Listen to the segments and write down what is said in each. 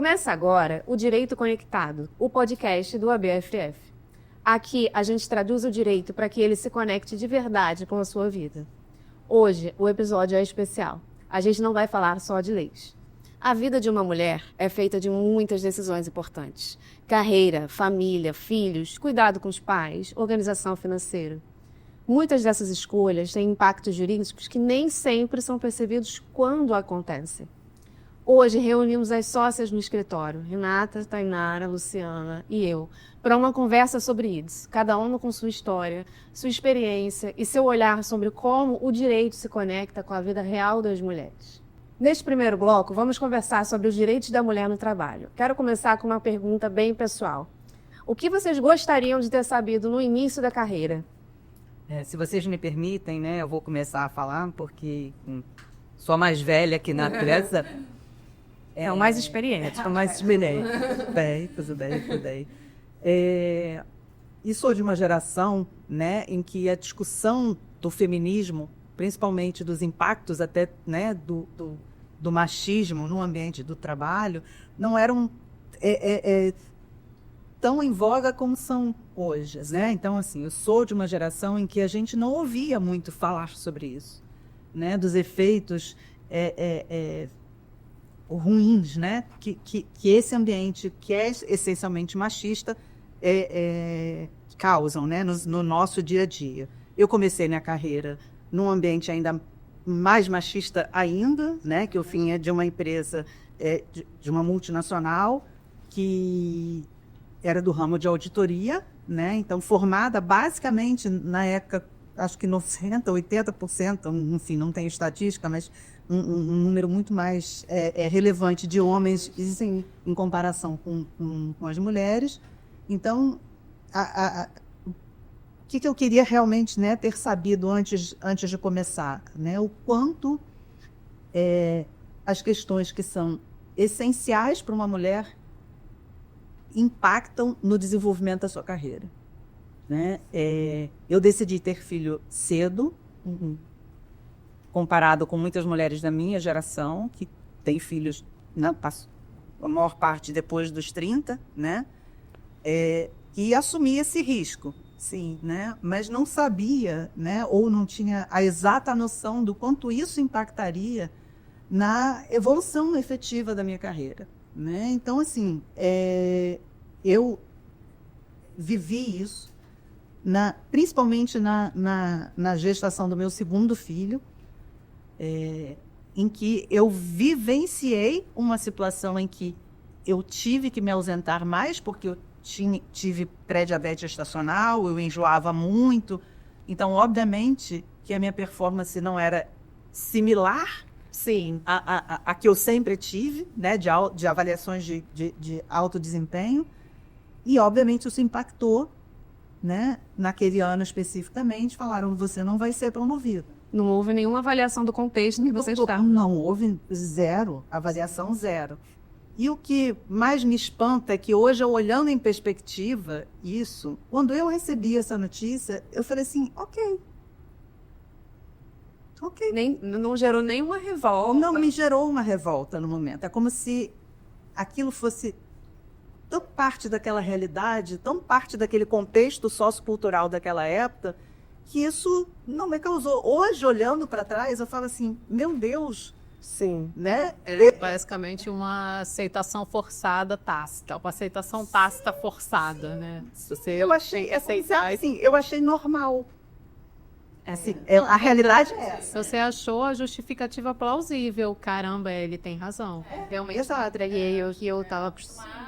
Começa agora o Direito Conectado, o podcast do ABFF. Aqui a gente traduz o direito para que ele se conecte de verdade com a sua vida. Hoje o episódio é especial. A gente não vai falar só de leis. A vida de uma mulher é feita de muitas decisões importantes. Carreira, família, filhos, cuidado com os pais, organização financeira. Muitas dessas escolhas têm impactos jurídicos que nem sempre são percebidos quando acontecem. Hoje reunimos as sócias no escritório, Renata, Tainara, Luciana e eu, para uma conversa sobre isso, cada uma com sua história, sua experiência e seu olhar sobre como o direito se conecta com a vida real das mulheres. Neste primeiro bloco, vamos conversar sobre os direitos da mulher no trabalho. Quero começar com uma pergunta bem pessoal. O que vocês gostariam de ter sabido no início da carreira? Se vocês me permitem, né, eu vou começar a falar, porque sou a mais velha aqui na empresa. É o mais experiente. É o mais experiente. Tudo bem. E sou de uma geração, né, em que a discussão do feminismo, principalmente dos impactos até, né, do machismo no ambiente do trabalho, não eram tão em voga como são hoje, né? Então, assim, eu sou de uma geração em que a gente não ouvia muito falar sobre isso, né? Dos efeitos ruins, né? Que esse ambiente, que é essencialmente machista, causam, né? No nosso dia a dia. Eu comecei minha carreira num ambiente ainda mais machista ainda, né? Que eu vinha de uma empresa, de uma multinacional, que era do ramo de auditoria, né? Então, formada basicamente, na época, acho que 90%, 80%, enfim, não tenho estatística, mas um número muito mais relevante de homens em comparação com as mulheres. Então, o que eu queria realmente, né, ter sabido antes de começar, né? O quanto as questões que são essenciais para uma mulher impactam no desenvolvimento da sua carreira, né? Eu decidi ter filho cedo, comparado com muitas mulheres da minha geração, que têm filhos, a maior parte depois dos 30, né? E assumi esse risco, sim, né? Mas não sabia, né? Ou não tinha a exata noção do quanto isso impactaria na evolução efetiva da minha carreira, né? Então, assim, eu vivi isso, principalmente na gestação do meu segundo filho, em que eu vivenciei uma situação em que eu tive que me ausentar mais, porque eu tive pré-diabetes gestacional, eu enjoava muito. Então, obviamente, que a minha performance não era similar, sim, a que eu sempre tive, né, de avaliações de alto desempenho. E, obviamente, isso impactou, né, naquele ano especificamente. Falaram, você não vai ser promovido. Não houve nenhuma avaliação do contexto em que você está. Não houve zero, avaliação zero. E o que mais me espanta é que hoje, eu olhando em perspectiva isso, quando eu recebi essa notícia, eu falei assim, ok. Não gerou nenhuma revolta. Não me gerou uma revolta no momento. É como se aquilo fosse tão parte daquela realidade, tão parte daquele contexto sociocultural daquela época, que isso não me causou. Hoje, olhando para trás, eu falo assim, meu Deus, sim, né? É basicamente uma aceitação forçada tácita, uma aceitação tácita forçada, né? Eu achei, eu achei normal. Assim, a realidade é essa. Você achou a justificativa plausível, caramba, ele tem razão. Realmente, exato. E eu estava acostumada.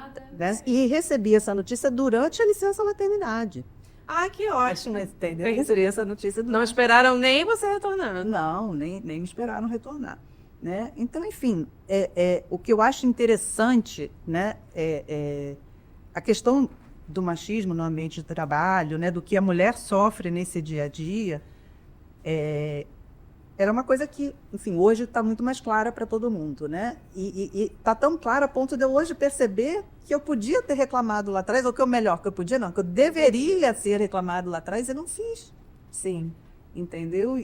E recebi essa notícia durante a licença maternidade. Ah, que ótimo. Entendeu? Eu recebi essa notícia. Não esperaram nem você retornar. Não, nem me esperaram retornar, né? Então, enfim, o que eu acho interessante, né, a questão do machismo no ambiente de trabalho, né, do que a mulher sofre nesse dia a dia, era uma coisa que, enfim, hoje está muito mais clara para todo mundo, né? E está tão clara a ponto de eu hoje perceber que eu podia ter reclamado lá atrás, ou que eu deveria ter reclamado lá atrás e não fiz. Sim. Entendeu?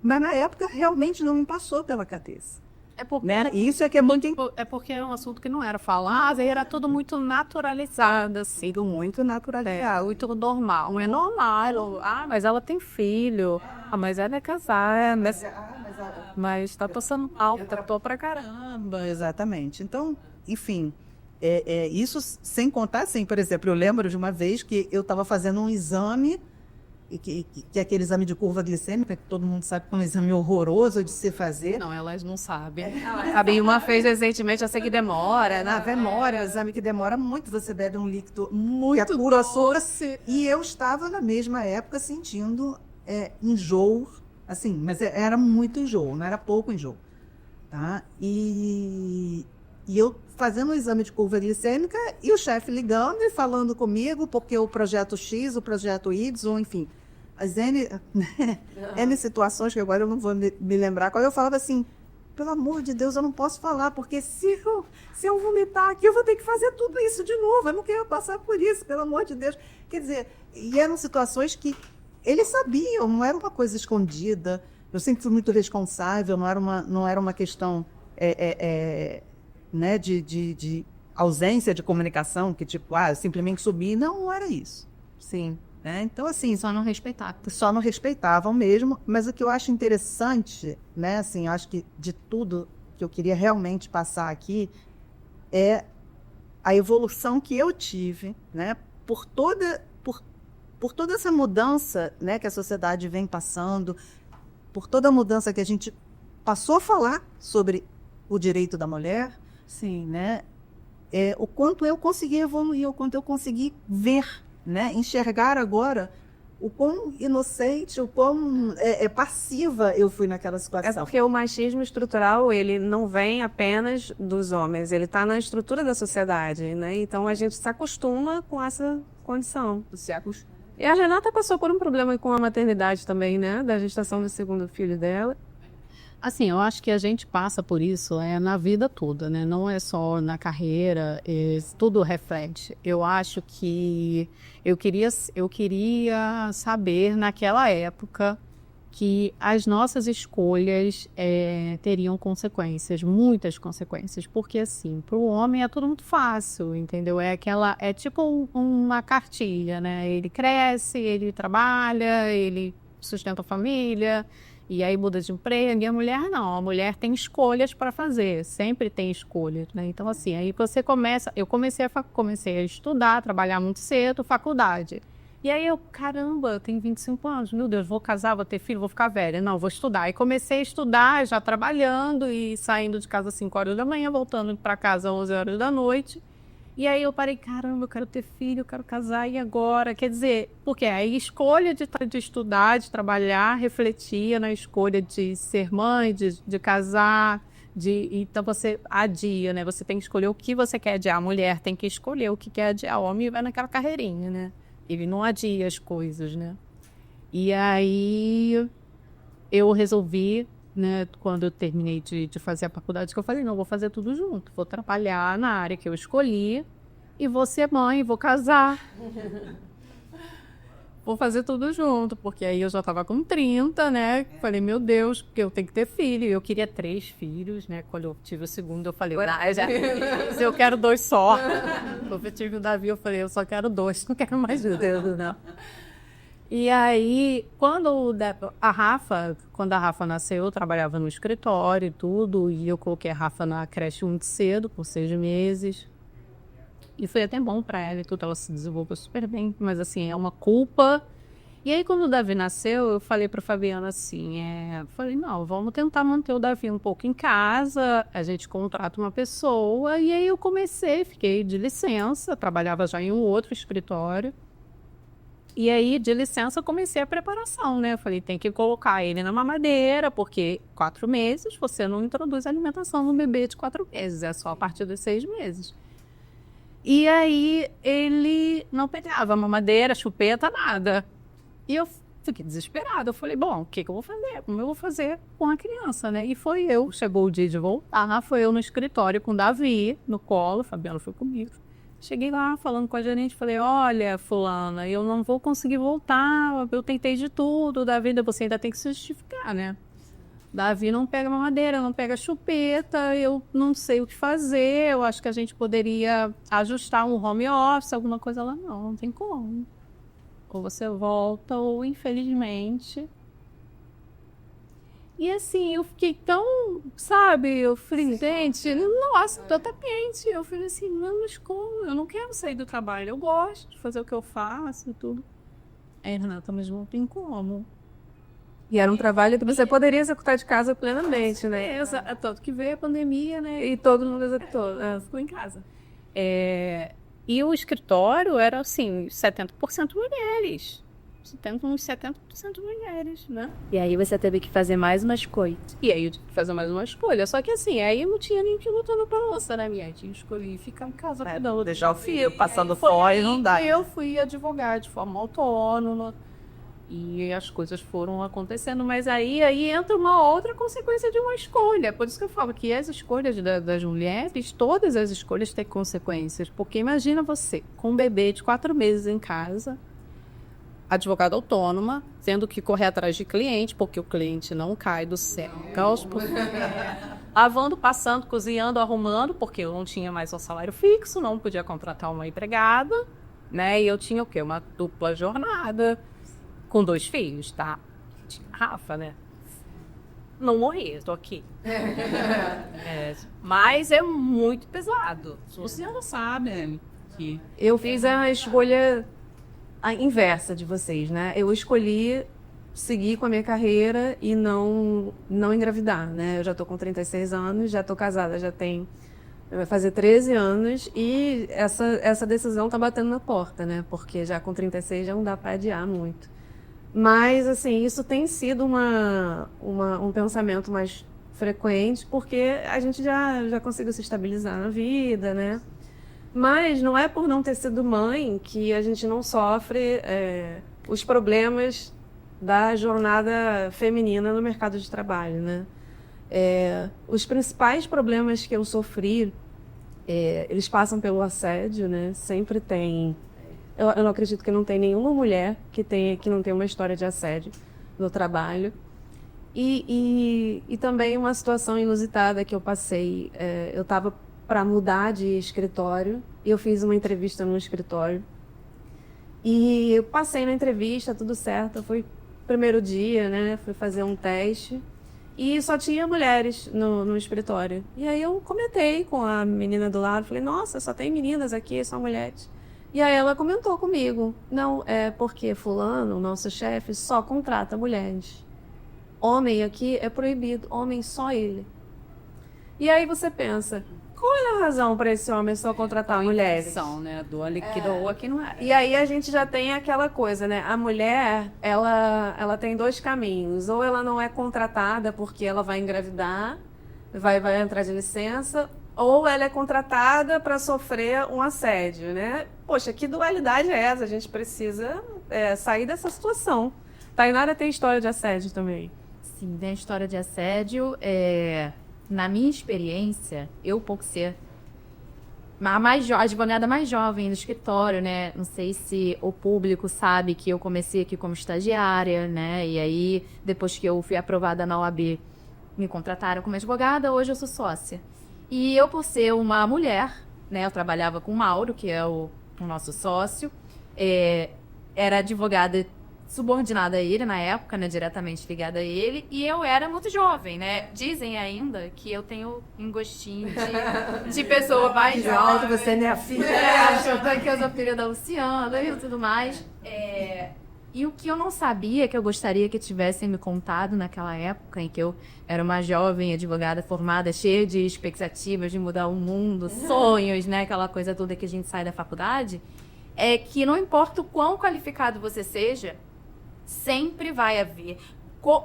Mas na época realmente não me passou pela cabeça. É porque, né? E isso é que é muito é porque é um assunto que não era falado, e era tudo muito naturalizado, assim. muito natural. Muito normal. Não é normal. Mas ela tem filho. Mas ela é casada. Mas tá passando mal, tratou pra caramba. Exatamente. Então, enfim, isso sem contar, assim, por exemplo, eu lembro de uma vez que eu estava fazendo um exame, que é aquele exame de curva glicêmica, que todo mundo sabe que é um exame horroroso de se fazer. Não, elas não sabem. A Bilma fez recentemente, eu sei que demora, Na né? memória, é um exame que demora muito, você bebe um líquido muito puro açúcar. E eu estava na mesma época sentindo enjoo, assim, mas era muito enjoo, não era pouco enjoo. Tá? E eu fazendo o exame de curva glicêmica e o chefe ligando e falando comigo, porque o projeto X, o projeto Y, enfim, as N situações que agora eu não vou me lembrar qual, eu falava assim, pelo amor de Deus, eu não posso falar, porque se eu vomitar aqui, eu vou ter que fazer tudo isso de novo, eu não quero passar por isso, pelo amor de Deus. Quer dizer, e eram situações que eles sabiam, não era uma coisa escondida, eu sempre fui muito responsável, não era uma questão né, de ausência de comunicação, que tipo, eu simplesmente subi, não era isso. Sim. Né? Então, assim, Só não respeitar. só não respeitavam mesmo, mas o que eu acho interessante, né, assim, eu acho que de tudo que eu queria realmente passar aqui é a evolução que eu tive, né, por toda essa mudança, né, que a sociedade vem passando, por toda a mudança que a gente passou a falar sobre o direito da mulher, Sim. né, o quanto eu consegui evoluir, o quanto eu consegui ver, né, enxergar agora o quão inocente, o quão passiva eu fui naquela É situação. porque o machismo estrutural, ele não vem apenas dos homens, ele está na estrutura da sociedade, né? Então a gente se acostuma com essa condição. E a Renata passou por um problema com a maternidade também, né? Da gestação do segundo filho dela. Assim, eu acho que a gente passa por isso na vida toda, né? Não é só na carreira, tudo reflete. Eu acho que eu queria saber naquela época que as nossas escolhas teriam consequências, muitas consequências, porque assim, para o homem é tudo muito fácil, entendeu? É tipo uma cartilha, né? Ele cresce, ele trabalha, ele sustenta a família. E aí muda de emprego, e a mulher não. A mulher tem escolhas para fazer, sempre tem escolhas, né? Então, assim, aí você começa... Eu comecei a estudar, trabalhar muito cedo, faculdade. E aí eu, caramba, eu tenho 25 anos, meu Deus, vou casar, vou ter filho, vou ficar velha. Não, vou estudar. E comecei a estudar, já trabalhando e saindo de casa às 5 horas da manhã, voltando para casa às 11 horas da noite. E aí eu parei, caramba, eu quero ter filho, eu quero casar, e agora? Quer dizer, porque a escolha de estudar, de trabalhar, refletia na escolha de ser mãe, de casar, então você adia, né? Você tem que escolher o que você quer adiar. A mulher tem que escolher o que quer adiar. O homem vai naquela carreirinha, né? Ele não adia as coisas, né? E aí eu resolvi, né, quando eu terminei de fazer a faculdade, que eu falei, não, vou fazer tudo junto, vou trabalhar na área que eu escolhi e vou ser mãe, vou casar. Vou fazer tudo junto, porque aí eu já estava com 30, né? Falei, meu Deus, porque eu tenho que ter filho. Eu queria 3 filhos, né? Quando eu tive o segundo, eu falei, eu quero 2 só. Quando eu tive o Davi, eu falei, eu só quero 2, não quero mais de Deus, não. E aí, quando a Rafa nasceu, eu trabalhava no escritório e tudo, e eu coloquei a Rafa na creche muito cedo, por 6 meses. E foi até bom para ela e tudo, ela se desenvolveu super bem, mas assim, é uma culpa. E aí, quando o Davi nasceu, eu falei para Fabiana assim, falei, não, vamos tentar manter o Davi um pouco em casa, a gente contrata uma pessoa, e aí eu fiquei de licença, trabalhava já em um outro escritório. E aí, de licença, eu comecei a preparação, né? Eu falei, tem que colocar ele na mamadeira, porque 4 meses você não introduz alimentação no bebê de 4 meses, é só a partir dos 6 meses. E aí, ele não pegava mamadeira, chupeta, nada. E eu fiquei desesperada. Eu falei, bom, o que eu vou fazer? Como eu vou fazer com a criança, né? E chegou o dia de voltar, foi eu no escritório com o Davi, no colo, Fabiana foi comigo. Cheguei lá falando com a gerente, falei, olha, fulana, eu não vou conseguir voltar, eu tentei de tudo da vida, você ainda tem que se justificar, né? Davi não pega mamadeira, não pega chupeta, eu não sei o que fazer, eu acho que a gente poderia ajustar um home office, alguma coisa lá. Não tem como. Ou você volta, ou infelizmente. E assim, eu fiquei tão, sabe, eu falei, gente, nossa, totalmente. Eu falei assim, não, mas como? Eu não quero sair do trabalho, eu gosto de fazer o que eu faço e tudo. Aí, Renata, mas não tem como. E era um trabalho que você poderia executar de casa plenamente, né? Tanto que veio a pandemia, né? E todo mundo executou. Ficou em casa. E o escritório era, assim, 70% mulheres. Uns 70% mulheres, né? E aí você teve que fazer mais uma escolha. E aí eu tive que fazer mais uma escolha. Só que assim, aí eu não tinha nem que lutar pra lança, né, minha? Eu tinha que escolher ficar em casa cuidando. Deixar o filho passando fome, não dá. Eu fui advogar de forma autônoma. E as coisas foram acontecendo. Mas aí entra uma outra consequência de uma escolha. Por isso que eu falo que as escolhas das mulheres, todas as escolhas têm consequências. Porque imagina você, com um bebê de 4 meses em casa, advogada autônoma, tendo que correr atrás de cliente, porque o cliente não cai do céu. Lavando, passando, cozinhando, arrumando, porque eu não tinha mais um salário fixo, não podia contratar uma empregada, né? E eu tinha o quê? Uma dupla jornada, com 2 filhos, tá? Tinha a Rafa, né? Não morri, tô aqui. Mas é muito pesado. Você não sabe que... Eu fiz a escolha a inversa de vocês, né? Eu escolhi seguir com a minha carreira e não engravidar, né? Eu já tô com 36 anos, já tô casada, vai fazer 13 anos e essa decisão tá batendo na porta, né? Porque já com 36 já não dá para adiar muito. Mas, assim, isso tem sido um pensamento mais frequente porque a gente já conseguiu se estabilizar na vida, né? Mas não é por não ter sido mãe que a gente não sofre os problemas da jornada feminina no mercado de trabalho, né? Os principais problemas que eu sofri, eles passam pelo assédio, né? Sempre tem... Eu não acredito que não tem nenhuma mulher que não tenha uma história de assédio no trabalho. E também uma situação inusitada que eu passei. Eu estava para mudar de escritório e eu fiz uma entrevista no escritório. E eu passei na entrevista, tudo certo. Foi o primeiro dia, né? Fui fazer um teste. E só tinha mulheres no escritório. E aí eu comentei com a menina do lado. Falei, nossa, só tem meninas aqui, só mulheres. E aí ela comentou comigo. Não, é porque fulano, nosso chefe, só contrata mulheres. Homem aqui é proibido. Homem só ele. E aí você pensa, qual é a razão para esse homem só contratar mulheres? Né? Do liquidou aqui não é. E aí a gente já tem aquela coisa, né? A mulher, ela tem 2 caminhos. Ou ela não é contratada porque ela vai engravidar, vai entrar de licença, ou ela é contratada para sofrer um assédio, né? Poxa, que dualidade é essa? A gente precisa sair dessa situação. Tainara tem história de assédio também. Sim, tem a história de assédio. Na minha experiência, eu por ser a advogada mais jovem no escritório, né? Não sei se o público sabe que eu comecei aqui como estagiária, né? E aí, depois que eu fui aprovada na OAB, me contrataram como advogada, hoje eu sou sócia. E eu, por ser uma mulher, né? Eu trabalhava com o Mauro, que é o nosso sócio, era advogada subordinada a ele na época, né, diretamente ligada a ele, e eu era muito jovem, né? Dizem ainda que eu tenho um gostinho de pessoa mais jovem. Você é minha filha. Achando que eu sou filha da Luciana e tudo mais. E o que eu não sabia, que eu gostaria que tivessem me contado naquela época, em que eu era uma jovem advogada formada, cheia de expectativas de mudar o mundo, sonhos, né? Aquela coisa toda que a gente sai da faculdade, é que não importa o quão qualificado você seja, sempre vai haver,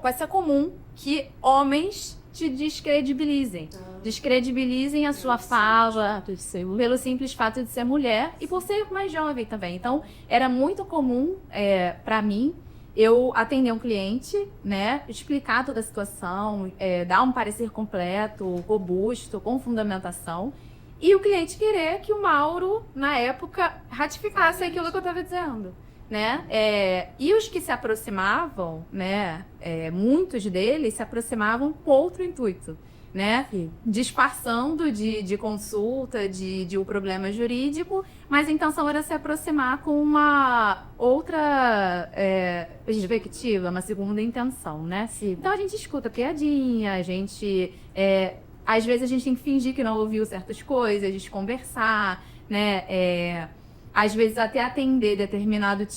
vai ser comum que homens te descredibilizem. Descredibilizem a sua fala pelo simples fato de ser mulher e por ser mais jovem também. Então, era muito comum para mim eu atender um cliente, né, explicar toda a situação, dar um parecer completo, robusto, com fundamentação, e o cliente querer que o Mauro, na época, ratificasse aquilo que eu estava dizendo. né? E os que se aproximavam, né? Muitos deles se aproximavam com outro intuito, né? Disfarçando de consulta, de um problema jurídico, mas a intenção era se aproximar com uma outra perspectiva, uma segunda intenção, né? Sim. Então a gente escuta piadinha, a gente... às vezes a gente tem que fingir que não ouviu certas coisas, desconversar, né? Às vezes até atender determinado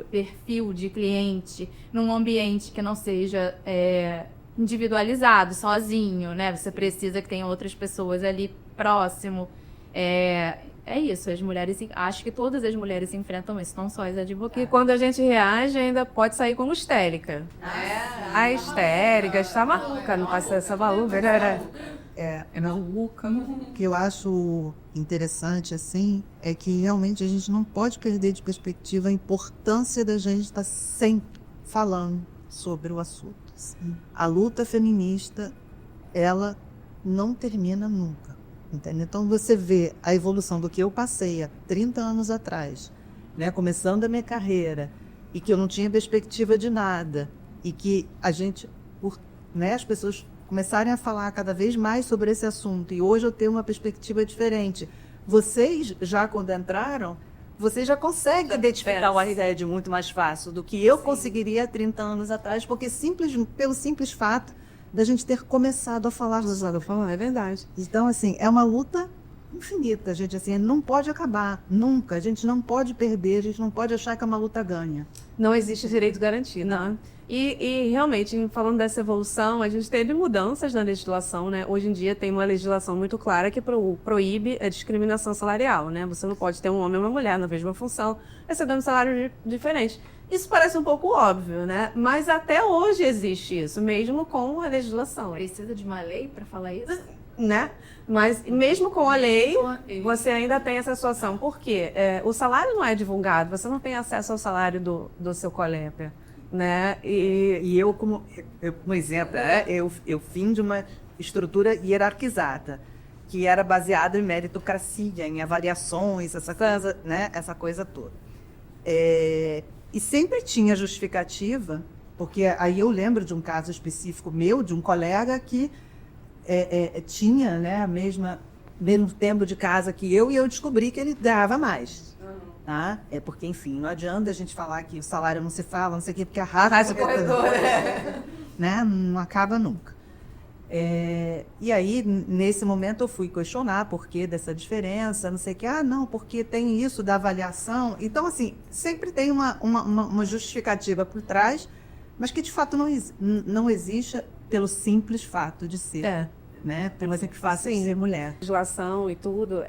perfil de cliente num ambiente que não seja individualizado, sozinho, né? Você precisa que tenha outras pessoas ali próximo. É isso, as mulheres, acho que todas as mulheres se enfrentam isso, não só as advogadas. E quando a gente reage, ainda pode sair como histérica. A histérica, está maluca, não passa essa maluca, né? O que eu acho interessante, assim, é que realmente a gente não pode perder de perspectiva a importância da gente estar sempre falando sobre o assunto. A luta feminista, ela não termina nunca, entende? Então você vê a evolução do que eu passei há 30 anos atrás, né, começando a minha carreira, e que eu não tinha perspectiva de nada, e que a gente, né, as pessoas começarem a falar cada vez mais sobre esse assunto, e hoje eu tenho uma perspectiva diferente. Vocês, já quando entraram, vocês já conseguem identificar o Arred muito mais fácil do que eu conseguiria há 30 anos atrás, porque pelo simples fato da gente ter começado a falar. É verdade. Então, assim, é uma luta infinita, gente, assim, não pode acabar, nunca. A gente não pode perder, a gente não pode achar que é uma luta ganha. Não existe direito garantido. Não. E realmente, falando dessa evolução, a gente teve mudanças na legislação, né? Hoje em dia tem uma legislação muito clara que proíbe a discriminação salarial, né? Você não pode ter um homem e uma mulher na mesma função, recebendo salários diferentes. Isso parece um pouco óbvio, né? Mas até hoje existe isso, mesmo com a legislação. Precisa de uma lei para falar isso? Né? Mas mesmo com a lei, você ainda tem essa situação. Por quê? O salário não é divulgado, você não tem acesso ao salário do seu colega, né? E eu, como exemplo, eu vim de uma estrutura hierarquizada, que era baseada em meritocracia, em avaliações, essa coisa toda. E sempre tinha justificativa, porque aí eu lembro de um caso específico meu, de um colega que tinha, né, mesmo tempo de casa que eu, e eu descobri que ele dava mais. Tá? Porque, enfim, não adianta a gente falar que o salário não se fala, não sei o quê, porque arrasa o corredor, né? Não acaba nunca. E aí, nesse momento, eu fui questionar por que dessa diferença, não sei o quê. Não, porque tem isso da avaliação. Então, assim, sempre tem uma justificativa por trás, mas que, de fato, não existe pelo simples fato de ser. Né? Pelo simples fato de ser mulher. Legislação e tudo.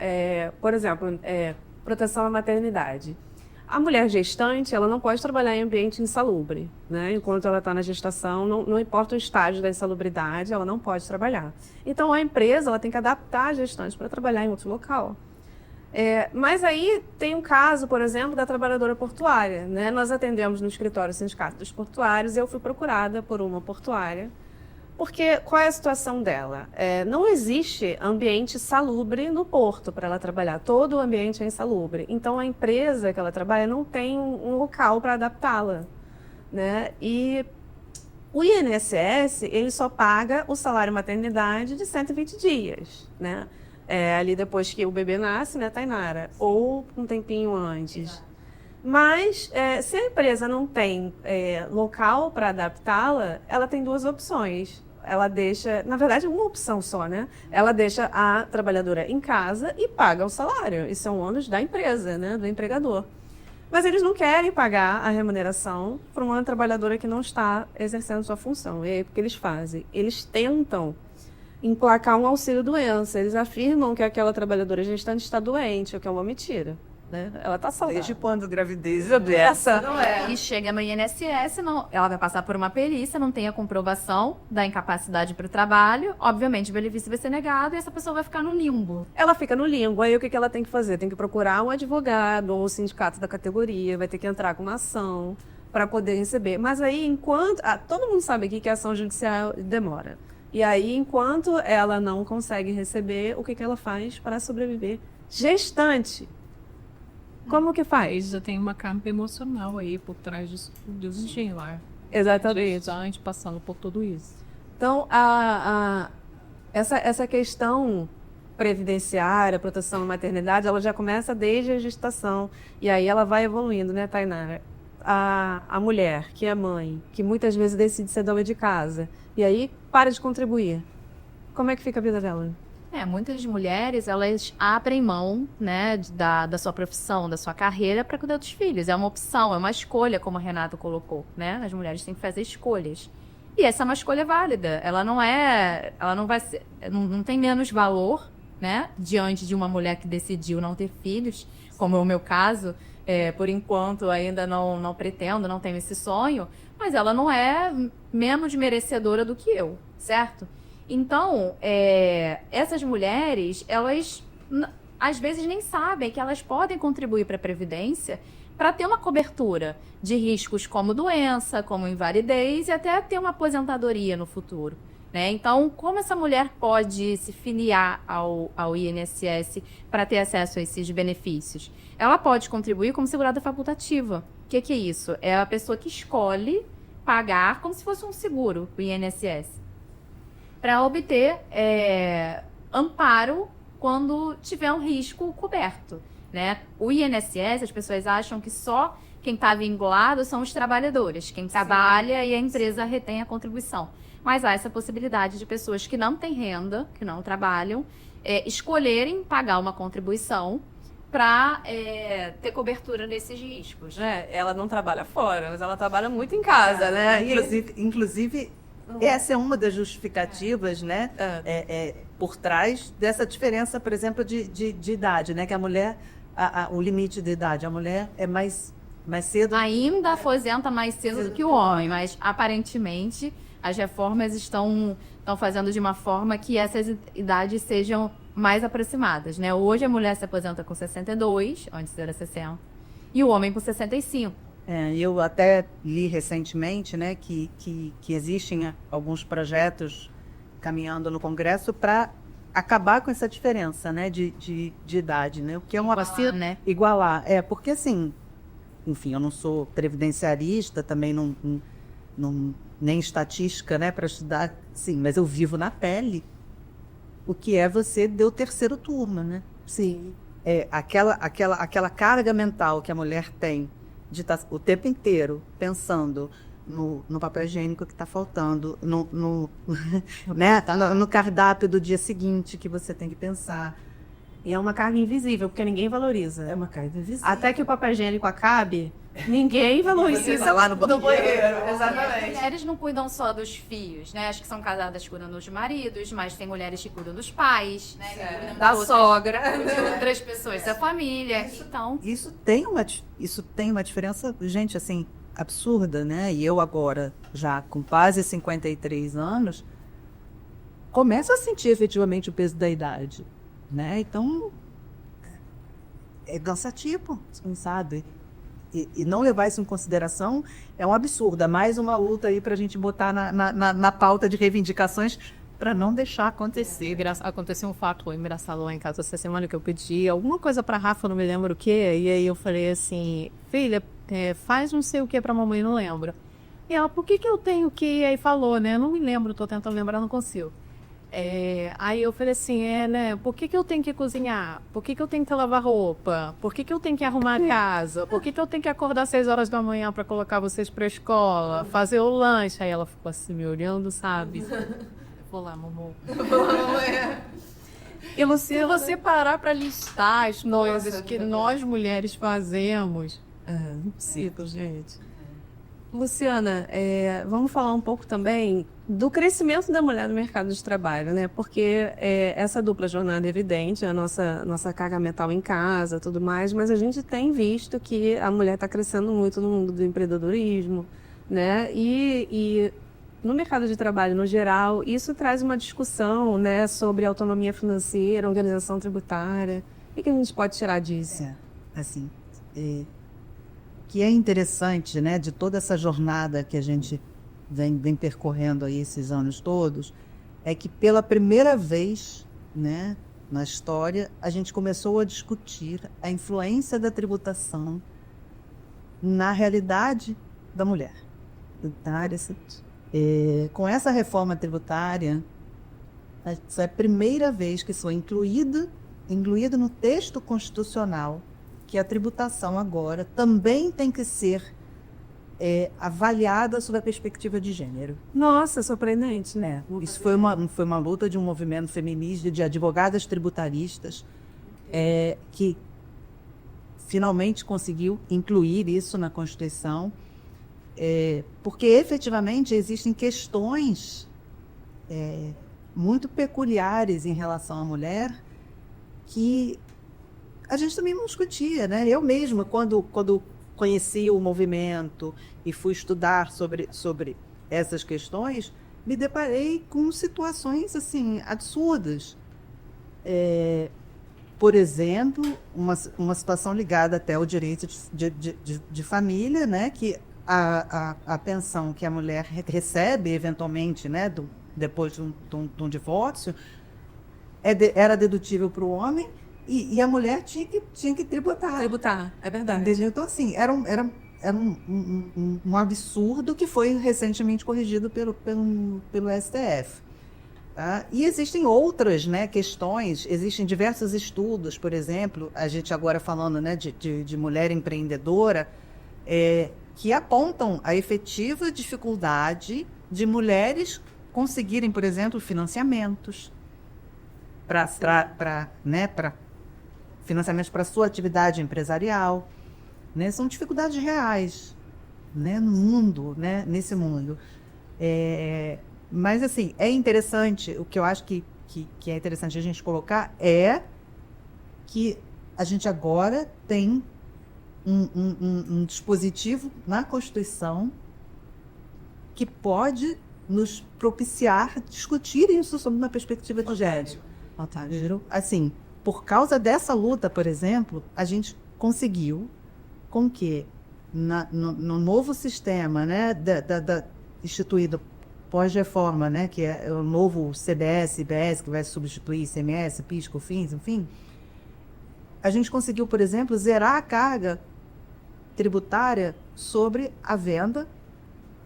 Por exemplo, proteção à maternidade. A mulher gestante, ela não pode trabalhar em ambiente insalubre, né? Enquanto ela está na gestação, não importa o estágio da insalubridade, ela não pode trabalhar. Então, a empresa ela tem que adaptar a gestante para trabalhar em outro local. Mas aí tem um caso, por exemplo, da trabalhadora portuária, né? Nós atendemos no escritório sindicato dos portuários e eu fui procurada por uma portuária. Porque qual é a situação dela? Não existe ambiente salubre no porto para ela trabalhar. Todo o ambiente é insalubre. Então, a empresa que ela trabalha não tem um local para adaptá-la, né? E o INSS, ele só paga o salário maternidade de 120 dias, né? Ali depois que o bebê nasce, né, Tainara? Ou um tempinho antes. Mas, se a empresa não tem local para adaptá-la, ela tem duas opções. Ela deixa, na verdade, uma opção só, né? Ela deixa a trabalhadora em casa e paga o salário. Isso é um ônus da empresa, né? Do empregador. Mas eles não querem pagar a remuneração para uma trabalhadora que não está exercendo sua função. E aí, o que eles fazem? Eles tentam emplacar um auxílio-doença. Eles afirmam que aquela trabalhadora gestante está doente, o que é uma mentira. Né? Ela está saudável. Desde quando gravidez é doença? Não é. E chega no INSS, ela vai passar por uma perícia, não tem a comprovação da incapacidade para o trabalho, obviamente o benefício vai ser negado e essa pessoa vai ficar no limbo. Ela fica no limbo, aí o que ela tem que fazer? Tem que procurar um advogado ou o sindicato da categoria, vai ter que entrar com uma ação para poder receber. Mas aí, enquanto... todo mundo sabe aqui que a ação judicial demora. E aí, enquanto ela não consegue receber, o que ela faz para sobreviver? Gestante. Como que faz? Já tem uma carga emocional aí por trás disso, disso lá. Exatamente. Antes passando por tudo isso. Então, essa questão previdenciária, proteção à maternidade, ela já começa desde a gestação. E aí ela vai evoluindo, né, Tainara? A mulher, que é mãe, que muitas vezes decide ser dona de casa, e aí para de contribuir. Como é que fica a vida dela? Muitas mulheres, elas abrem mão, né, da sua profissão, da sua carreira para cuidar dos filhos. É uma opção, é uma escolha, como a Renata colocou, né? As mulheres têm que fazer escolhas. E essa é uma escolha válida. Ela não vai ser, não tem menos valor, né, diante de uma mulher que decidiu não ter filhos, como é o meu caso. Por enquanto, ainda não pretendo, não tenho esse sonho, mas ela não é menos merecedora do que eu, certo? Então, essas mulheres, elas às vezes nem sabem que elas podem contribuir para a Previdência para ter uma cobertura de riscos como doença, como invalidez e até ter uma aposentadoria no futuro, né? Então, como essa mulher pode se filiar ao INSS para ter acesso a esses benefícios? Ela pode contribuir como segurada facultativa. O que é isso? É a pessoa que escolhe pagar como se fosse um seguro, o INSS, para obter amparo quando tiver um risco coberto, né? O INSS, as pessoas acham que só quem está vinculado são os trabalhadores, quem trabalha e a empresa retém a contribuição. Mas há essa possibilidade de pessoas que não têm renda, que não trabalham, escolherem pagar uma contribuição para ter cobertura nesses riscos. Ela não trabalha fora, mas ela trabalha muito em casa, né? Inclusive, essa é uma das justificativas, né? Por trás dessa diferença, por exemplo, de idade, né? Que a mulher, o limite de idade, a mulher é mais cedo. Ainda aposenta mais cedo do que o homem, mas aparentemente as reformas estão fazendo de uma forma que essas idades sejam mais aproximadas, né? Hoje a mulher se aposenta com 62, antes era 60, e o homem com 65. Eu até li recentemente, né, que existem alguns projetos caminhando no Congresso para acabar com essa diferença, né, de idade, né? O que é uma Vacina, né? Igualar. Porque assim, enfim, eu não sou previdenciarista, também não nem estatística, né, para estudar, sim, mas eu vivo na pele o que é você deu o terceiro turno, né? Sim. Aquela carga mental que a mulher tem de estar o tempo inteiro pensando no papel higiênico que está faltando, né, no cardápio do dia seguinte que você tem que pensar. E é uma carga invisível, porque ninguém valoriza. É uma carga invisível. Até que o papel higiênico acabe, ninguém valoriza isso lá no banheiro. As Exatamente. mulheres não cuidam só dos filhos, né? As que são casadas cuidam dos maridos, mas tem mulheres que cuidam dos pais, né? Que cuidam Da de outras- sogra. de outras pessoas da família. Então, Isso tem uma diferença, gente, assim, absurda, né? E eu agora, já com quase 53 anos, começo a sentir efetivamente o peso da idade, né? Então, é cansativo, sabe? E não levar isso em consideração é um absurdo. É mais uma luta aí para a gente botar na pauta de reivindicações para não deixar acontecer. Aconteceu um fato engraçado lá em casa essa semana que eu pedi alguma coisa pra Rafa, não me lembro o que, e aí eu falei assim, filha, faz não sei o que pra mamãe, não lembro. E ela, por que eu tenho que... Aí falou, né, não me lembro, tô tentando lembrar, não consigo. Aí eu falei assim, né, por que eu tenho que cozinhar? Por que eu tenho que lavar roupa? Por que eu tenho que arrumar a casa? Por que eu tenho que acordar às 6 horas da manhã pra colocar vocês pra escola? Fazer o lanche? Aí ela ficou assim me olhando, sabe? Vou lá, mamãe. E se você parar para listar as coisas que nós mulheres fazemos, não precisa, gente. Luciana, vamos falar um pouco também do crescimento da mulher no mercado de trabalho, né? Porque essa dupla jornada é evidente, a nossa carga mental em casa, tudo mais, mas a gente tem visto que a mulher está crescendo muito no mundo do empreendedorismo, né? E no mercado de trabalho, no geral, isso traz uma discussão, né, sobre autonomia financeira, organização tributária. O que a gente pode tirar disso? Assim, que é interessante, né, de toda essa jornada que a gente vem percorrendo aí esses anos todos, é que pela primeira vez, né, na história, a gente começou a discutir a influência da tributação na realidade da mulher. Com essa reforma tributária, essa é a primeira vez que isso é incluído no texto constitucional, que a tributação agora também tem que ser avaliada sob a perspectiva de gênero. Nossa, surpreendente, né? Isso foi uma luta de um movimento feminista, de advogadas tributaristas, que finalmente conseguiu incluir isso na Constituição, porque efetivamente existem questões muito peculiares em relação à mulher que a gente também não discutia, né? Eu mesma, quando conheci o movimento e fui estudar sobre essas questões, me deparei com situações assim absurdas. Por exemplo, uma situação ligada até ao direito de família, né? Que a pensão que a mulher recebe eventualmente, né? Depois de um divórcio, era dedutível para o homem e a mulher tinha que tributar. Tributar, é verdade. Entendeu? Então, assim, era um absurdo que foi recentemente corrigido pelo STF. Tá? E existem outras, né, questões, existem diversos estudos, por exemplo, a gente agora falando, né, de mulher empreendedora, que apontam a efetiva dificuldade de mulheres conseguirem, por exemplo, financiamentos para financiamentos para sua atividade empresarial, né? São dificuldades reais, né, no mundo, né, nesse mundo. Mas assim, é interessante, o que eu acho que é interessante a gente colocar é que a gente agora tem um dispositivo na Constituição que pode nos propiciar discutir isso sob uma perspectiva de gênero. Assim, por causa dessa luta, por exemplo, a gente conseguiu com que no novo sistema, né, instituído pós-reforma, né, que é o novo CBS, IBS, que vai substituir ICMS, PIS, COFINS, enfim, a gente conseguiu, por exemplo, zerar a carga tributária sobre a venda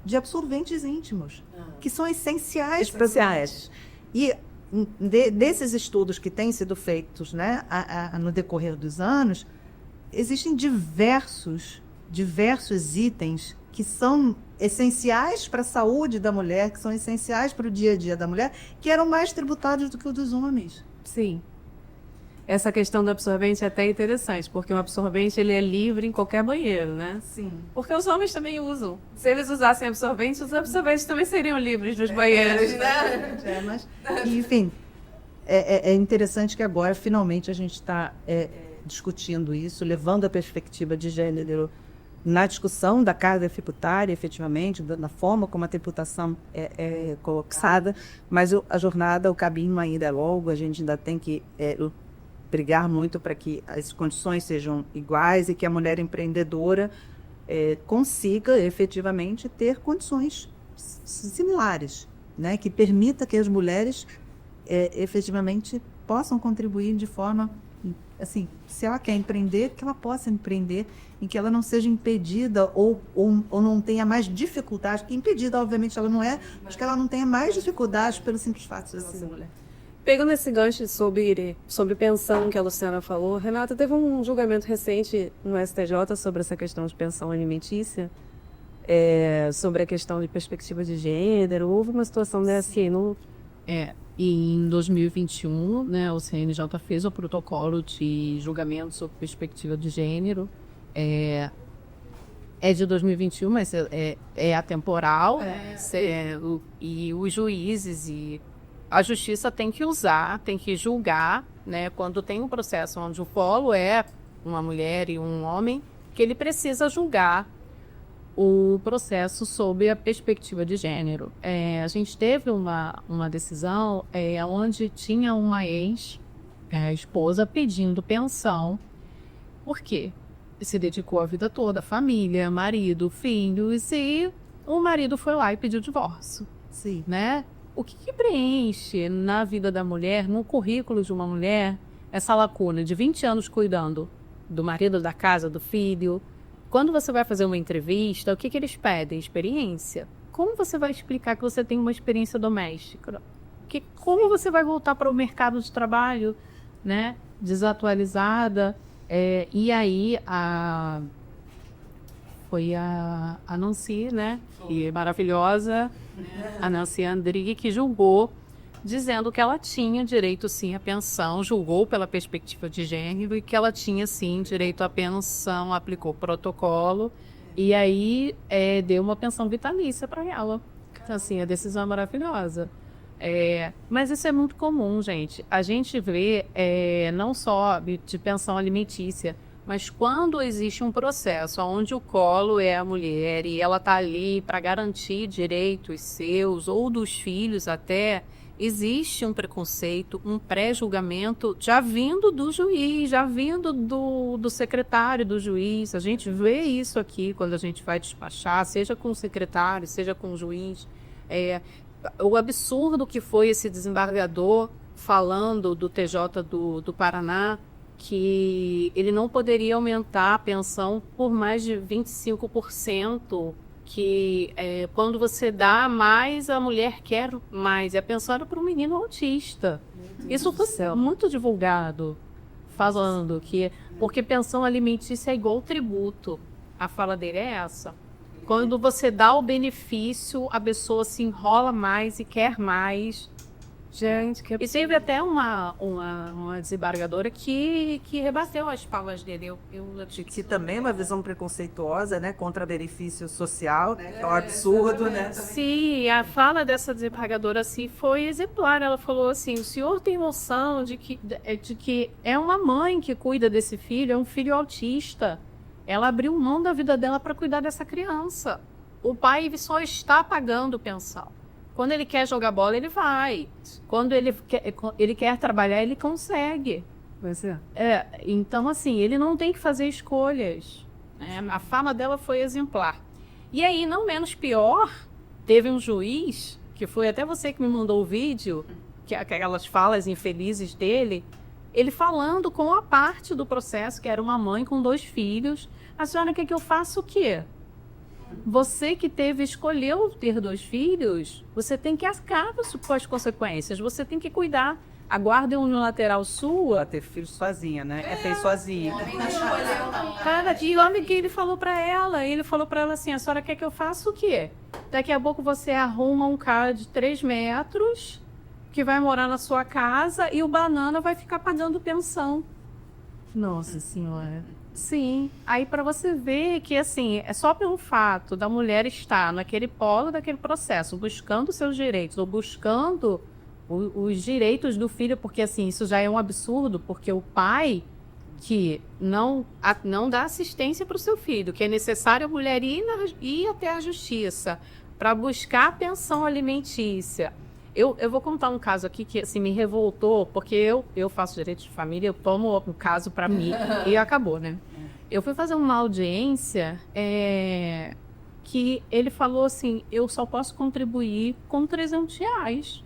de absorventes íntimos, que são essenciais para as. E desses estudos que têm sido feitos, né, no decorrer dos anos, existem diversos itens que são essenciais para a saúde da mulher, que são essenciais para o dia a dia da mulher, que eram mais tributados do que o dos homens. Sim. Essa questão do absorvente é até interessante, porque um absorvente ele é livre em qualquer banheiro, né? Sim. Porque os homens também usam. Se eles usassem absorvente, os absorventes também seriam livres dos banheiros, né? Mas, enfim, é interessante que agora, finalmente, a gente está discutindo isso, levando a perspectiva de gênero na discussão da carga tributária, efetivamente, da forma como a tributação é colocada, mas a jornada, o caminho ainda é longo, a gente ainda tem que brigar muito para que as condições sejam iguais e que a mulher empreendedora consiga efetivamente ter condições similares, né? Que permita que as mulheres efetivamente possam contribuir de forma, assim, se ela quer empreender, que ela possa empreender e que ela não seja impedida ou não tenha mais dificuldade, que impedida obviamente ela não é, mas que ela não tenha mais dificuldades pelo simples fato de ser mulher. Pegando esse gancho sobre pensão que a Luciana falou, Renata, teve um julgamento recente no STJ sobre essa questão de pensão alimentícia, sobre a questão de perspectiva de gênero. Houve uma situação dessa aí, não? E em 2021, né, o CNJ fez o protocolo de julgamento sobre perspectiva de gênero. É de 2021, mas é atemporal. E os juízes e a justiça tem que julgar, né, quando tem um processo onde o polo é uma mulher e um homem, que ele precisa julgar o processo sob a perspectiva de gênero. A gente teve uma decisão onde tinha uma esposa pedindo pensão. Por quê? Se dedicou a vida toda à família, marido, filhos, e o marido foi lá e pediu divórcio. Sim. Né? O que preenche na vida da mulher, no currículo de uma mulher, essa lacuna de 20 anos cuidando do marido, da casa, do filho? Quando você vai fazer uma entrevista, o que eles pedem? Experiência. Como você vai explicar que você tem uma experiência doméstica? Como você vai voltar para o mercado de trabalho, né, desatualizada? E aí, foi a Nancy, né, que é maravilhosa, a Nancy Andrighi, que julgou, dizendo que ela tinha direito, sim, à pensão, julgou pela perspectiva de gênero e que ela tinha, sim, direito à pensão, aplicou protocolo e aí deu uma pensão vitalícia para ela. Então, assim, a decisão é maravilhosa. Mas isso é muito comum, gente. A gente vê não só de pensão alimentícia, mas quando existe um processo onde o colo é a mulher e ela está ali para garantir direitos seus ou dos filhos até, existe um preconceito, um pré-julgamento já vindo do juiz, já vindo do secretário do juiz. A gente vê isso aqui quando a gente vai despachar, seja com o secretário, seja com o juiz. O absurdo que foi esse desembargador falando do TJ do Paraná, que ele não poderia aumentar a pensão por mais de 25%, que quando você dá mais, a mulher quer mais. E a pensão era para um menino autista. Isso foi muito divulgado, falando que... Porque pensão alimentícia é igual tributo. A fala dele é essa. Quando você dá o benefício, a pessoa se enrola mais e quer mais. Gente, E teve até uma desembargadora que rebateu as falas dele. Que também é uma visão preconceituosa, né? Contra benefício social, né? Que é um absurdo, né? Sim, a fala dessa desembargadora assim, foi exemplar. Ela falou assim, o senhor tem noção de que é uma mãe que cuida desse filho, é um filho autista. Ela abriu mão da vida dela para cuidar dessa criança. O pai só está pagando pensão. Quando ele quer jogar bola, ele vai. Quando ele quer trabalhar, ele consegue. Então, assim, ele não tem que fazer escolhas. A fala dela foi exemplar. E aí, não menos pior, teve um juiz, que foi até você que me mandou o vídeo, que aquelas falas infelizes dele, ele falando com a parte do processo, que era uma mãe com 2 filhos. A senhora quer que eu faça o quê? Você que escolheu ter 2 filhos, você tem que arcar com as consequências, você tem que cuidar. A guarda unilateral sua... Ela ter filhos sozinha, né? Fez sozinha. Cara, e olha o que ele falou para ela. Ele falou para ela assim, a senhora quer que eu faça o quê? Daqui a pouco você arruma um cara de 3 metros que vai morar na sua casa e o banana vai ficar pagando pensão. Nossa Senhora. Sim, aí para você ver que assim, é só pelo fato da mulher estar naquele polo daquele processo, buscando seus direitos, ou buscando os direitos do filho, porque assim, isso já é um absurdo, porque o pai que não dá assistência para o seu filho, que é necessário a mulher ir até a justiça para buscar a pensão alimentícia. Eu vou contar um caso aqui que assim, me revoltou, porque eu faço direito de família, eu tomo um caso para mim e acabou, né? Eu fui fazer uma audiência que ele falou assim, eu só posso contribuir com R$300.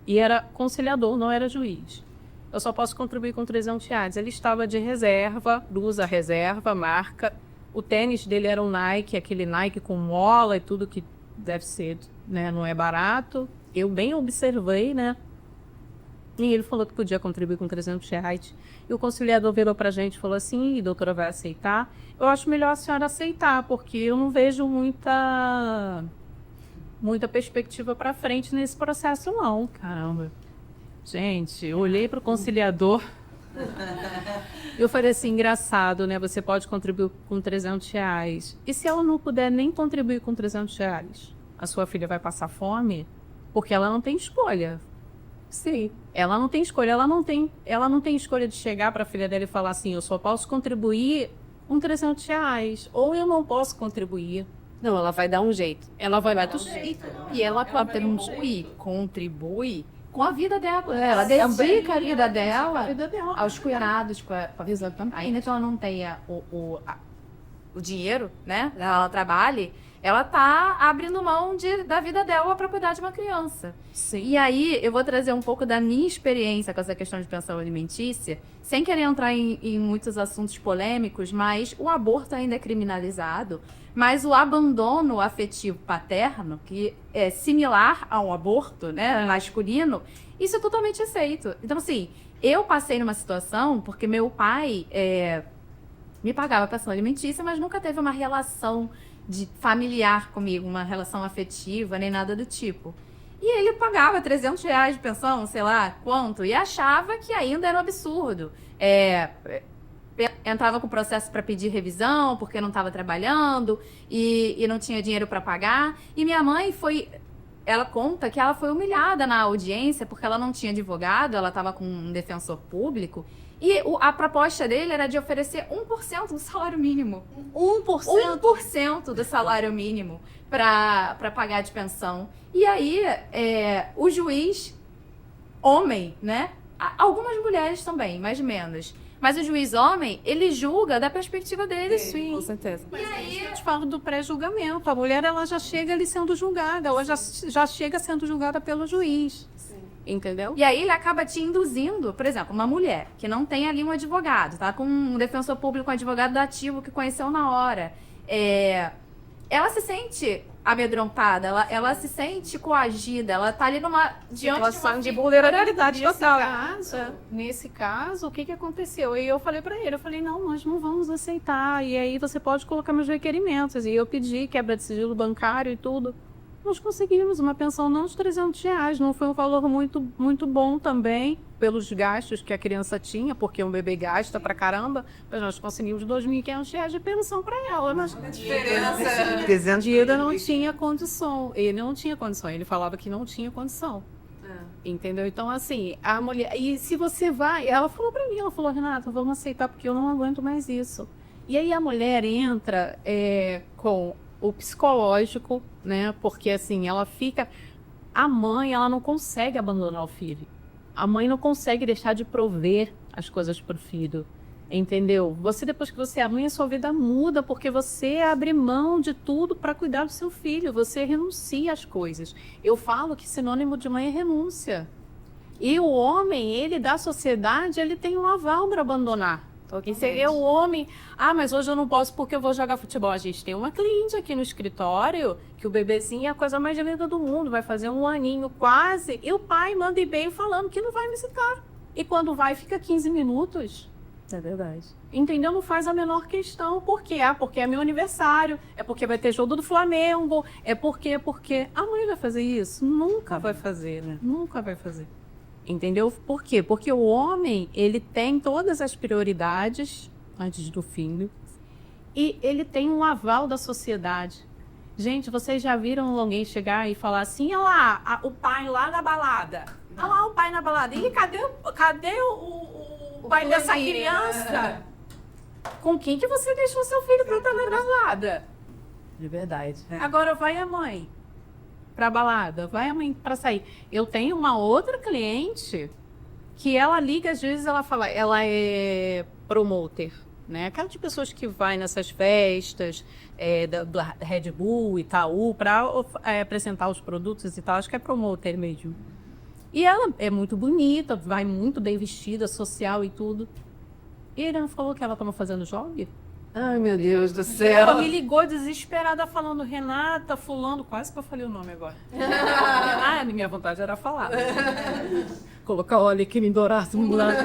E era conciliador, não era juiz. Eu só posso contribuir com R$300. Ele estava de reserva, blusa reserva, marca. O tênis dele era um Nike, aquele Nike com mola e tudo que deve ser, né? Não é barato. Eu bem observei, né? E ele falou que podia contribuir com R$300. E o conciliador virou pra gente e falou assim, doutora, vai aceitar? Eu acho melhor a senhora aceitar, porque eu não vejo muita perspectiva para frente nesse processo, não. Caramba. Gente, eu olhei para o conciliador. Eu falei assim, engraçado, né? Você pode contribuir com R$300. E se ela não puder nem contribuir com R$300? A sua filha vai passar fome? Porque ela não tem escolha. Sim. Ela não tem escolha. Ela não tem escolha de chegar para a filha dela e falar assim, eu só posso contribuir com R$300. Ou eu não posso contribuir. Não, ela vai dar um jeito. Ela vai dar um jeito. E ela contribui com a vida dela. Ela dedica a vida dela aos cuidados, com a visão também. Ainda que ela não tenha o o dinheiro, né, ela trabalhe, ela tá abrindo mão da vida dela para cuidar de uma criança. Sim. E aí, eu vou trazer um pouco da minha experiência com essa questão de pensão alimentícia, sem querer entrar em muitos assuntos polêmicos, mas o aborto ainda é criminalizado, mas o abandono afetivo paterno, que é similar ao aborto, né, masculino, isso é totalmente aceito. Então, assim, eu passei numa situação, porque meu pai me pagava pensão alimentícia, mas nunca teve uma relação familiar comigo, uma relação afetiva, nem nada do tipo. E ele pagava R$300 de pensão, sei lá quanto, e achava que ainda era um absurdo. Entrava com processo para pedir revisão, porque não estava trabalhando e não tinha dinheiro para pagar. E minha mãe ela conta que ela foi humilhada na audiência porque ela não tinha advogado, ela estava com um defensor público. E a proposta dele era de oferecer 1% do salário mínimo. 1%? 1% do salário mínimo para pagar de pensão. E aí, o juiz, homem, né? Algumas mulheres também, mais ou menos. Mas o juiz homem, ele julga da perspectiva dele. Sim, Com certeza. E aí eu te falo do pré-julgamento. A mulher, ela já chega ali sendo julgada, ela já chega sendo julgada pelo juiz. Sim. Entendeu? E aí ele acaba te induzindo, por exemplo, uma mulher que não tem ali um advogado, tá com um defensor público, um advogado dativo que conheceu na hora. Ela se sente amedrontada, ela se sente coagida, ela tá ali diante Situação de de uma vulnerabilidade Nesse total. nesse caso, o que aconteceu? E eu falei pra ele, não, nós não vamos aceitar. E aí você pode colocar meus requerimentos. E eu pedi quebra de sigilo bancário e tudo. Nós conseguimos uma pensão não de R$300, não foi um valor muito, muito bom também, pelos gastos que a criança tinha, porque um bebê gasta pra caramba, mas nós conseguimos R$2.500 de pensão pra ela. Mas Presente. e ele não tinha condição, ele falava que não tinha condição. Entendeu? Então, assim, a mulher... E se você vai... Ela falou pra mim, Renata, vamos aceitar porque eu não aguento mais isso. E aí a mulher entra com o psicológico, né? Porque, assim, ela fica... A mãe, ela não consegue abandonar o filho. A mãe não consegue deixar de prover as coisas pro filho. Entendeu? Depois que você é mãe, a sua vida muda, porque você abre mão de tudo para cuidar do seu filho. Você renuncia às coisas. Eu falo que sinônimo de mãe é renúncia. E o homem, ele da sociedade, ele tem um aval para abandonar. E seria o homem, mas hoje eu não posso porque eu vou jogar futebol. A gente tem uma cliente aqui no escritório que o bebezinho é a coisa mais linda do mundo, vai fazer 1 aninho quase, e o pai manda e-mail falando que não vai visitar. E quando vai, fica 15 minutos. É verdade. Entendeu? Não faz a menor questão. Por quê? Porque é meu aniversário, é porque vai ter jogo do Flamengo, porque... A mãe vai fazer isso? Nunca vai fazer, né? Nunca vai fazer. Entendeu? Por quê? Porque o homem, ele tem todas as prioridades antes do filho e ele tem um aval da sociedade. Gente, vocês já viram alguém chegar e falar assim, olha lá, o pai lá na balada. Olha lá o pai na balada. E cadê o pai dessa criança? Com quem que você deixou seu filho pra estar na balada? De verdade. Agora vai a mãe pra balada, vai a mãe pra sair. Eu tenho uma outra cliente que ela liga, às vezes ela fala, ela é promoter, né? Aquela de pessoas que vai nessas festas da Red Bull, Itaú, pra apresentar os produtos e tal, acho que é promoter mesmo. E ela é muito bonita, vai muito bem vestida, social e tudo. E ele não falou que ela estava fazendo job? Ai, meu Deus do Ela céu. me ligou desesperada falando, Renata, fulano, quase que eu falei o nome agora. Minha vontade era falar. Colocar o alecrim dourado no lado.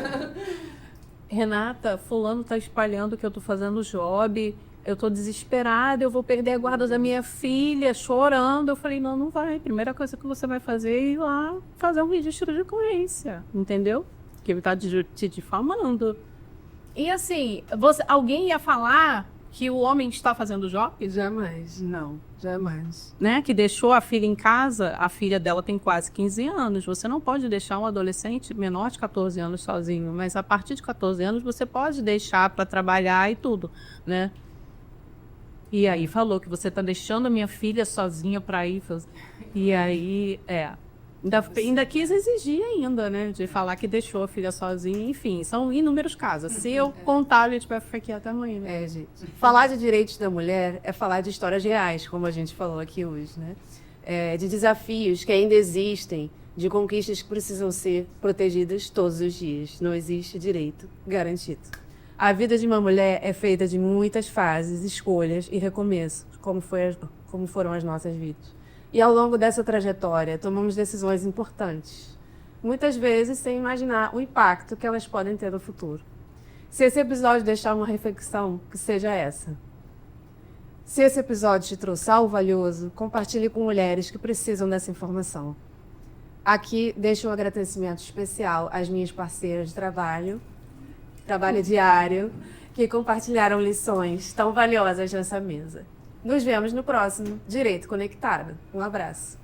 Renata, fulano tá espalhando que eu tô fazendo job, eu tô desesperada, eu vou perder a guarda da minha filha, chorando. Eu falei, não vai. Primeira coisa que você vai fazer é ir lá fazer um registro de ocorrência, entendeu? Que ele tá te difamando. E assim, alguém ia falar que o homem está fazendo job? Jamais. Não, jamais. Né? Que deixou a filha em casa, a filha dela tem quase 15 anos. Você não pode deixar um adolescente menor de 14 anos sozinho, mas a partir de 14 anos você pode deixar para trabalhar e tudo, né? E aí falou que você está deixando a minha filha sozinha para ir. E aí, Ainda quis exigir ainda, né? De falar que deixou a filha sozinha. Enfim, são inúmeros casos. Se eu contar, a gente vai ficar aqui até amanhã. Né? Gente. Falar de direitos da mulher é falar de histórias reais, como a gente falou aqui hoje, né? De desafios que ainda existem, de conquistas que precisam ser protegidas todos os dias. Não existe direito garantido. A vida de uma mulher é feita de muitas fases, escolhas e recomeços, como foram as nossas vidas. E ao longo dessa trajetória, tomamos decisões importantes, muitas vezes sem imaginar o impacto que elas podem ter no futuro. Se esse episódio deixar uma reflexão, que seja essa. Se esse episódio te trouxe algo valioso, compartilhe com mulheres que precisam dessa informação. Aqui deixo um agradecimento especial às minhas parceiras de trabalho diário, que compartilharam lições tão valiosas nessa mesa. Nos vemos no próximo Direito Conectado. Um abraço.